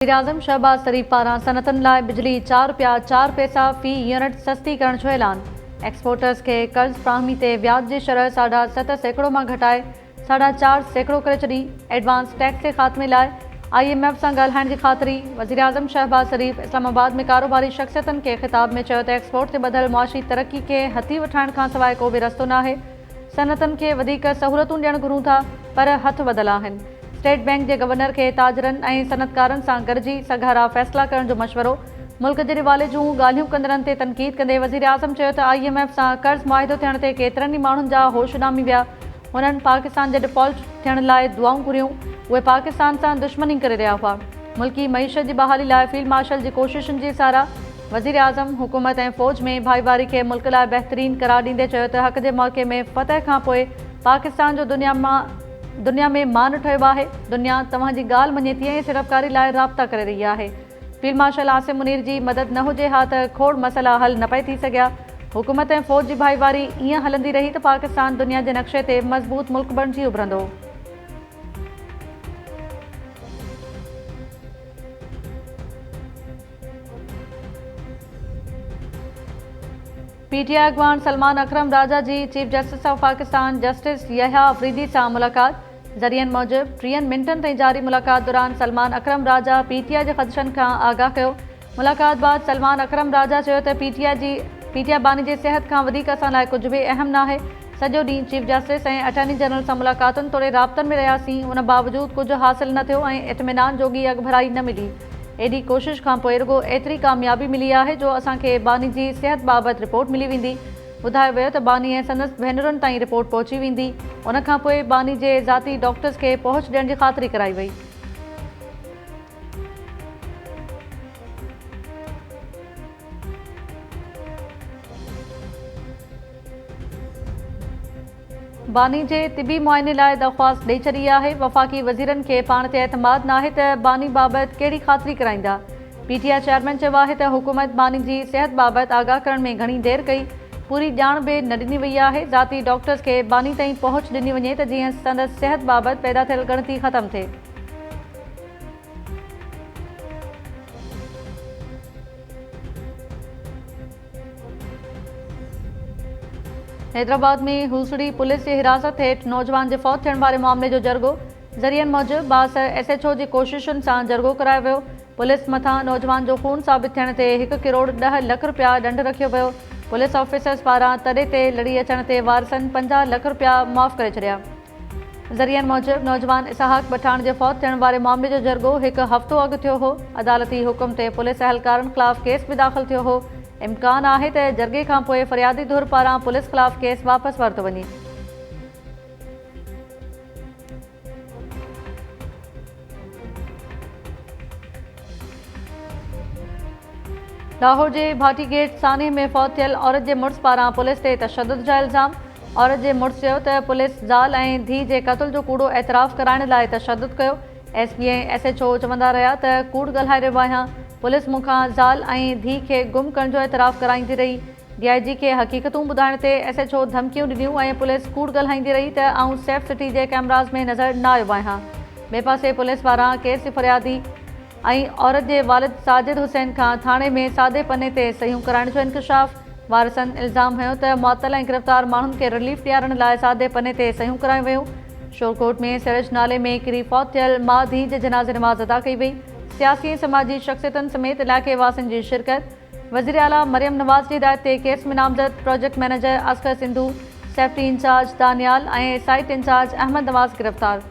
वज़ीर-ए-आज़म शहबाज शरीफ पारां सनअतनि लाइ बिजली ₹4.4 फ़ी यूनिट सस्ती करण जो ऐलान। एक्सपोर्टर्स के कर्ज़ फ़राहमी ते व्याज जी शरह 7.5% मां घटाए 4.5% करे छॾी। एडवांस टैक्स जे ख़ात्मे लाइ IMF सां ॻाल्हाइण जी ख़ातिरी। वज़ीर-ए-आज़म शहबाज शरीफ इस्लामाबाद में कारोबारी शख़्सियतनि खे ख़िताब में चयो त एक्सपोर्ट ते ॿधल मुआशी तरक़ी खे हथी वठाइण खां सवाइ को बि रस्तो नाहे। सनअतनि खे वधीक सहूलियतूं ॾियणु घुरूं था पर हथ ॿधल आहिनि। स्टेट बैंक जे गवर्नर खे ताजरनि ऐं सनअतकारनि सां गॾिजी सघारा फ़ैसिला करण जो मशवरो। मुल्क जे रिवाले जूं ॻाल्हियूं कंदड़नि ते तनक़ीद कंदे वज़ीर-ए-आज़म चयो त IMF सां कर्ज़ मुआहिदो थियण ते केतिरनि ई माण्हुनि जा होश उॾामी विया। हुननि पाकिस्तान जे डिफ़ॉल्ट थियण लाइ दुआऊं घुरियूं। उहे पाकिस्तान सां दुश्मनी करे रहिया हुआ। मुल्की मईशत जी बहाली लाइ फील्ड मार्शल जी कोशिशुनि जी साराह। वज़ीर-ए-आज़म हुकूमत ऐं फ़ौज में भाईवारी खे मुल्क लाइ बहितरीन करार ॾींदे चयो त हक़ जे मौक़े में फ़तह खां पोइ पाकिस्तान जो दुनिया में मान ठहियो आहे। दुनिया तव्हांजी ॻाल्हि मञे थी ऐं सिरफ़कारी लाइ राब्ता करे रही आहे। फील्ड मार्शल आसिम मुनीर जी मदद न हुजे हा त खोड़ मसइला हल न पई थी सघिया। हुकूमत ऐं फ़ौज जी भाईवारी ईअं हलंदी रही त पाकिस्तान दुनिया जे नक्शे ते मज़बूत मुल्क बणिजी उभरंदो। PTI अॻवान सलमान अकरम राजा जी chief justice of Pakistan justice Yahya Afridi सां मुलाक़ात। ज़रियनि मूजिबि 30 मिंटनि ताईं जारी मुलाक़ात दौरान सलमान अकरम राजा PTI जे ख़दशनि खां आगाह कयो। मुलाक़ात बाद सलमान अकरम राजा चयो त PTI बानी जे सिहत खां वधीक असां लाइ कुझु बि अहम नाहे। सॼो ॾींहुं चीफ जस्टिस ऐं अटॉर्नी जनरल सां मुलाक़ातुनि तोड़े राब्तनि में रहियासीं। उन बावजूदि कुझु हासिल न थियो ऐं इत्मिनान जोगी अॻभराई न मिली। एॾी कोशिश खां पोइ रुगो एतिरी कामयाबी मिली आहे जो असांखे बानी जी सिहत बाबति रिपोर्ट मिली वेंदी। ॿुधायो वियो त बानी ऐं संदसि भेनरुनि ताईं रिपोर्ट पहुची वेंदी। उन खां पोइ बानी जे ज़ाती डॉक्टर्स खे पहुच ॾियण जी ख़ातिरी कराई वई। बानी जे तिबी मुआइने लाइ दरख़्वास्त ॾेई छॾी आहे। वफ़ाक़ी वज़ीरनि खे पाण ते एतमाद नाहे त बानी बाबति कहिड़ी ख़ातिरी कराईंदा। PTI चेयरमैन चयो आहे त हुकूमत बानी जी सिहत बाबति आगाह करण में घणी देरि कई। पूरी ॼाण बि न ॾिनी वई आहे। ज़ाती डॉक्टर्स खे बानी ताईं पहुच ॾिनी वञे त जीअं संदसि सिहत बाबति पैदा थियल ॻणती ख़तमु थिए। हैदराबाद में हुसड़ी पुलिस जी हिरासत हेठि नौजवान जे फौत थियण वारे मामले जो जरगो। ज़रियनि मूजिबि 62 SHO जी कोशिशुनि सां जरगो करायो वियो। पुलिस मथां नौजवान जो खून साबित थियण ते ₹1 करोड़ 10 लख ॾंढ रखियो वियो। पुलिस ऑफिसर्स पारां तॾे ते लड़ी अचण ते वारसनि ₹50 लख माफ़ करे छॾिया। ज़रियनि मूजिबि नौजवान इसहाक पठाण जे फौत थियण वारे मामले जो जरगो हिकु हफ़्तो अॻु थियो हो। अदालती हुकुम ते पुलिस अहलकारनि ख़िलाफ़ केस बि दाख़िल थियो हो। इम्कान आहे त जरगे खां पोइ फ़रियादी धुर पारां पुलिस ख़िलाफ़ केस वापसि वरितो वञे। लाहौर जे भाटी गेट सानह में फौत थियल औरत जे मुड़ुस पारां पुलिस ते तशद्दुद जा इल्ज़ाम। औरत जे मुड़ुस चयो त पुलिस ज़ाल ऐं धीउ जे क़त्ल जो कूड़ो एतराफ़ कराइण लाइ तशद्दुद कयो। SP ऐं SHO चवंदा रहिया त कूड़ ॻाल्हाए रहियो आहियां। पुलिस मूंखां ज़ाल ऐं धीउ खे गुम करण जो एतराफ़ कराईंदी रही। DIG खे हक़ीक़तूं ॿुधाइण ते SHO धमकियूं ॾिनियूं ऐं पुलिस कूड़ ॻाल्हाईंदी रही त आउं सेफ सिटी जे कैमराज़ में नज़र न आयो आहियां। ॿिए पासे पुलिस पारां केस जी फ़रियादी ऐं औरत जे वालिद साजिद हुसैन खां थाणे में सादे पने ते सहियूं कराइण जो इंकशाफ़। वारसनि इल्ज़ाम हयो त मुअतल ऐं गिरफ़्तार माण्हुनि खे रिलीफ ॾियारण लाइ सादे पने ते सहियूं करायूं वयूं। शोरकोट में सिरज नाले में किरी फौत थियल माउ धीउ जे जनाज़े नमाज़ अदा कई वई। सियासी ऐं समाजी शख़्सियतनि समेत इलाइक़े वासियुनि जी शिरकत। वज़ीर आला मरियम नवाज़ जी हिदायत ते केस में नामज़द project manager Asghar Sindhu, safety incharge Daniyal ऐं साइट इंचार्ज अहमद नवाज़ गिरफ़्तार।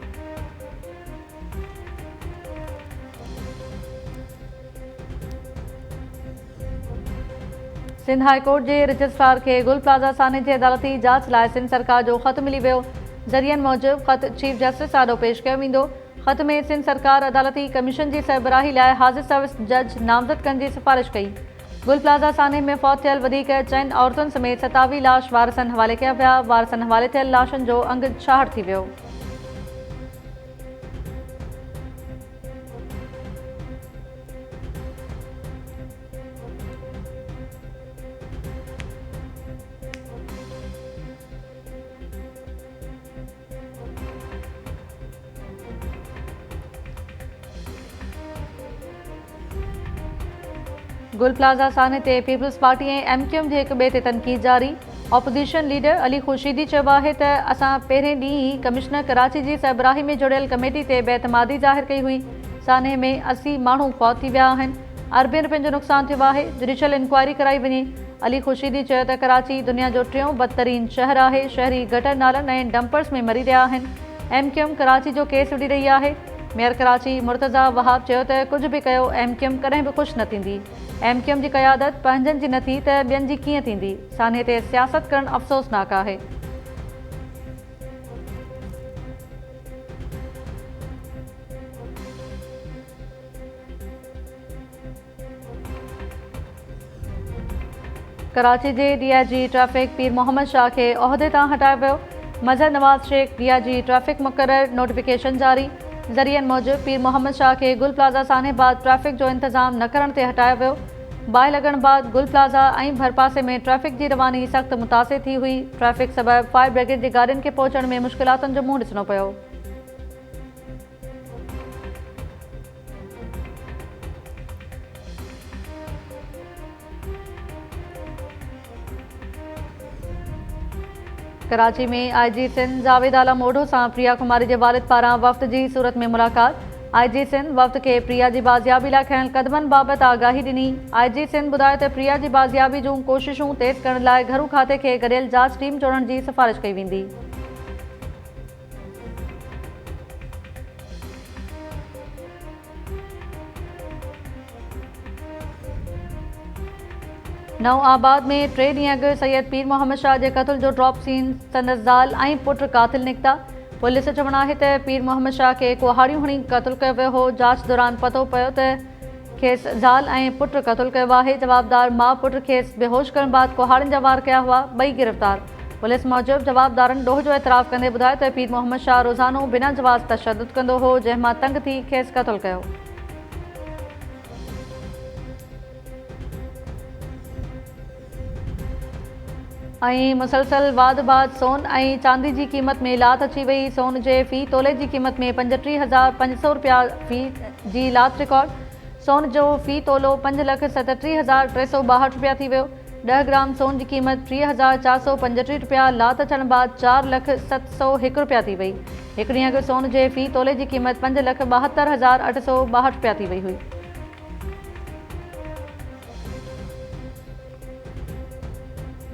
सिंध हाई कोर्ट जे रजिस्ट्रार खे गुल प्लाज़ा साने जी अदालती जांच लाइ सिंध सरकार जो ख़त मिली वियो। ज़रियनि मूजिबि ख़त चीफ जस्टिस ॾाढो पेश कयो वेंदो। ख़त में सिंध सरकार अदालती कमीशन जी सरबराही लाइ हाज़िर सर्विस जज नामज़द करण जी सिफ़ारिश कई। गुल प्लाज़ा साने में फौत थियल वधीक 4 औरतुनि समेत 27 लाश वारसनि हवाले कया विया। वारसनि हवाले थियल लाशुनि जो अंग 66 थी वियो। गुल प्लाज़ा साने ते पीपल्स पार्टी ऐं MQM जे हिक ॿिए ते तनक़ीद जारी। ऑपोजिशन लीडर अली खुर्शीदी चयो आहे त असां पहिरें ॾींहुं ई कमिश्नर कराची जी सरबराही में जुड़ियल कमेटी ते बेतमादी ज़ाहिर कई हुई। साने में 80 माण्हू फौत थी विया आहिनि। अरबनि रुपयनि जो नुक़सानु थियो आहे। जुडिशियल इंक्वायरी कराई वञे। अली खुर्शीदी चयो त कराची दुनिया जो टियों बदतरीन शहर आहे। शहरी गटर नालनि ऐं डंपर्स में मरी रहिया आहिनि। MQM कराची जो केस विढ़ी रही आहे। मेयर कराची मुर्तज़ा वहाब चयो त कुझु बि कयो MQM कॾहिं बि ख़ुशि न थींदी। MQM जी क़यादत पंहिंजनि जी न थी त ॿियनि जी कीअं थींदी। साने ते सियासत करणु अफ़सोसनाक आहे। कराची जे DIG ट्रैफिक पीर मोहम्मद शाह खे उहिदे तां हटायो वियो। मज़हर नवाज़ शेख DIG ट्रैफिक मुक़ररु, नोटिफिकेशन जारी। ज़रियनि मूजिबि पीर मोहम्मद शाह खे गुल प्लाज़ा साने बाद ट्रैफिक जो इंतज़ाम न करण ते हटायो वियो। बाहि लॻण बाद गुल प्लाज़ा ऐं भरपासे में ट्रैफिक जी रवानी सख़्तु मुतासिर थी हुई। ट्रैफिक सबबि फायर ब्रिगेड जी गाॾियुनि खे पहुचण में मुश्किलातुनि जो मुंहुं ॾिसणो पियो। कराची में IG सिंध जावेद आला मोढो सां प्रिया कुमारी जे वालिद पारां वफ़्द जी सूरत में मुलाक़ात। IG सिंध वफ़्द खे प्रिया जी बाज़ियाबी लाइ खयल क़दमनि बाबति आगाही ॾिनी। IG सिंध ॿुधायो त प्रिया जी बाज़ियाबी जूं कोशिशूं तेज़ करण लाइ घरू खाते खे गॾियल जांच टीम जोड़ण जी सिफ़ारिश कई वेंदी। नओं आबाद में 3 ॾींहं अॻु सैयद पीर मोहम्मद शाह जे क़त्ल जो ड्रॉप सीन संदसि ज़ाल ऐं पुट क़ातिल निकिता। पुलिस जो चवणु आहे त पीर मोहम्मद शाह खे कुहाड़ियूं हणी क़त्ल कयो वियो हो। जांच दौरान पतो पियो त खेसि ज़ाल ऐं पुट क़त्ल कयो आहे। जवाबदार माउ पुट खेसि बेहोश करण बाद कुहाड़ियुनि जा वार कया हुआ। ॿई गिरफ़्तार। पुलिस मूजिबि जवाबदारनि ॾोह जो एतराफ़ कंदे ॿुधायो त पीर मोहम्मद शाह रोज़ानो बिना जवाज़ तशद्दुद कंदो हो, जंहिं मां तंग थी खेसि क़त्ल कयो। ऐं मुसलसल वाद बाद सोन ऐं चांदी जी क़ीमत में लात अची वई। सोन जे फ़ी तोले जी क़ीमत में 35,500 रुपया फ़ी जी लात रिकॉर्ड। सोन जो फ़ी तोलो 5,37,362 रुपया थी वियो। 10 ग्राम सोन जी क़ीमत 30,435 रुपया लात अचण बाद 4,07,101 रुपया थी वई। हिकु ॾींहुं अॻु सोन जे फ़ी तोले जी क़ीमत 5,72,862 रुपया थी वई हुई।